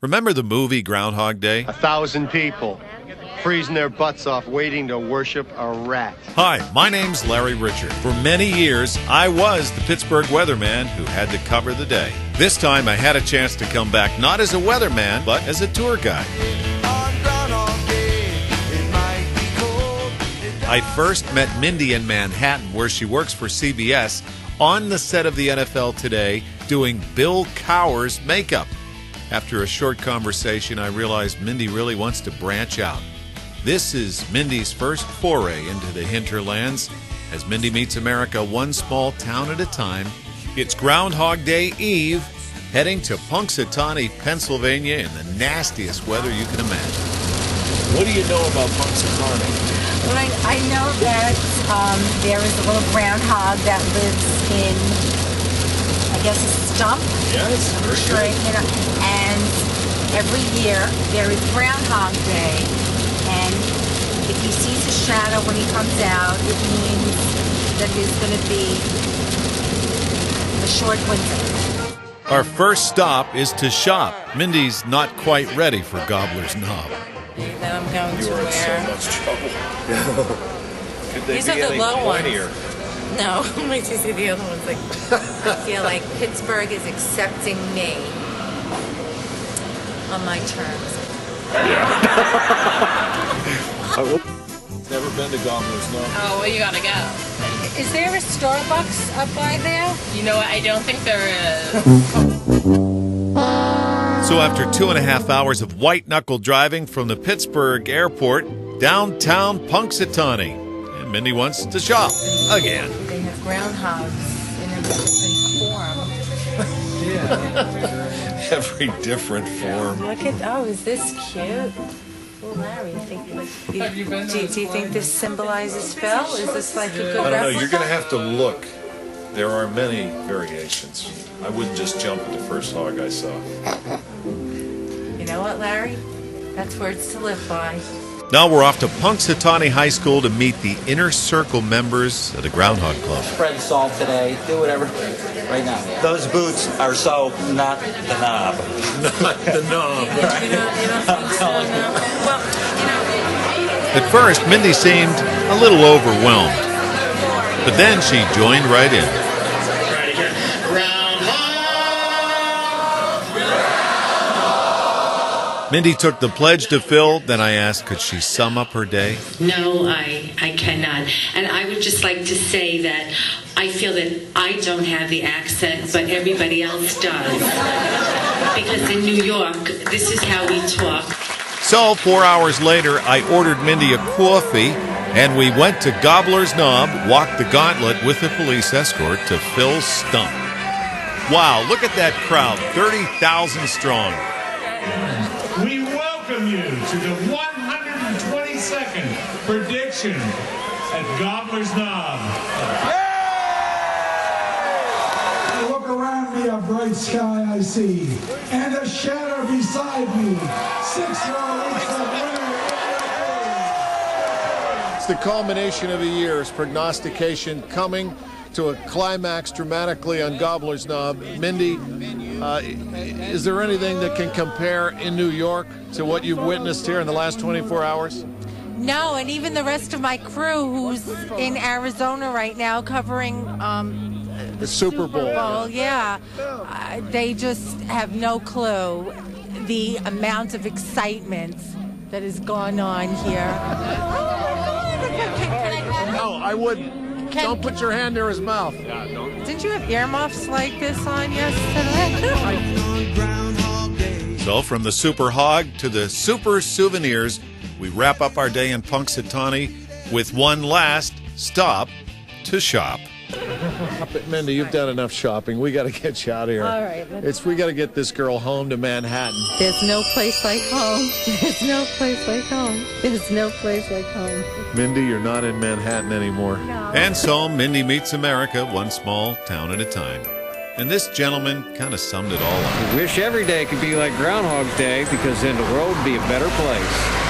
Remember the movie Groundhog Day? 1,000 people freezing their butts off waiting to worship a rat. Hi, my name's Larry Richert. For many years, I was the Pittsburgh weatherman who had to cover the day. This time, I had a chance to come back not as a weatherman, but as a tour guide. I first met Mindy in Manhattan, where she works for CBS, on the set of the NFL Today, doing Bill Cowher's makeup. After a short conversation, I realized Mindy really wants to branch out. This is Mindy's first foray into the hinterlands. As Mindy meets America one small town at a time, it's Groundhog Day Eve, heading to Punxutawney, Pennsylvania in the nastiest weather you can imagine. What do you know about Punxutawney? Well, I know that there is a little groundhog that lives in, I guess, a stump. Yes, for sure. And every year there is Groundhog Day, and if he sees a shadow when he comes out, it means that there's going to be a short winter. Our first stop is to shop. Mindy's not quite ready for Gobbler's Knob. That I'm going to wear. So much trouble. These are the low ones. No, wait till you see the other ones. Like, I feel like Pittsburgh is accepting me on my terms. Yeah. Never been to Gobbler's Knob. Oh, well, you gotta go. Is there a Starbucks up by there? You know what? I don't think there is. So after 2.5 hours of white-knuckle driving from the Pittsburgh airport, downtown Punxutawney, and Mindy wants to shop again. They have groundhogs in a different form. Yeah. Every different form. Look at, oh, is this cute? Well, Larry, do you think this symbolizes Phil? Is this like a good I don't know. replica? You're going to have to look. There are many variations. I wouldn't just jump at the first hog I saw. You know what, Larry? That's words to live by. Now we're off to Punxutawney High School to meet the Inner Circle members of the Groundhog Club. Spread salt today, do whatever, right now. Those boots are so not the knob. Not the knob. You don't think so, no? Well, At first, Mindy seemed a little overwhelmed, but then she joined right in. Mindy took the pledge to Phil, then I asked, could she sum up her day? No, I cannot. And I would just like to say that I feel that I don't have the accent, but everybody else does. Because in New York, this is how we talk. So 4 hours later, I ordered Mindy a coffee, and we went to Gobbler's Knob, walked the gauntlet with a police escort to Phil's stump. Wow, look at that crowd, 30,000 strong. We welcome you to the 122nd prediction at Gobbler's Knob. I look around me, a bright sky I see, and a shadow beside me. 6 more weeks of winter. It's the culmination of a year's prognostication coming to a climax dramatically on Gobbler's Knob. Mindy, is there anything that can compare in New York to what you've witnessed here in the last 24 hours? no, and even the rest of my crew who's in Arizona right now covering The Super Bowl. Yeah. They just have no clue the amount of excitement that has gone on here. No, I wouldn't. Don't put your hand near his mouth. Didn't you have earmuffs like this on yesterday? So from the Super Hog to the Super Souvenirs, we wrap up our day in Punxutawney with one last stop to shop. Mindy, you've done enough shopping. We got to get you out of here. All right. We got to get this girl home to Manhattan. There's no place like home. There's no place like home. There's no place like home. Mindy, you're not in Manhattan anymore. No. And so Mindy meets America, one small town at a time. And this gentleman kind of summed it all up. I wish every day could be like Groundhog Day, because then the world would be a better place.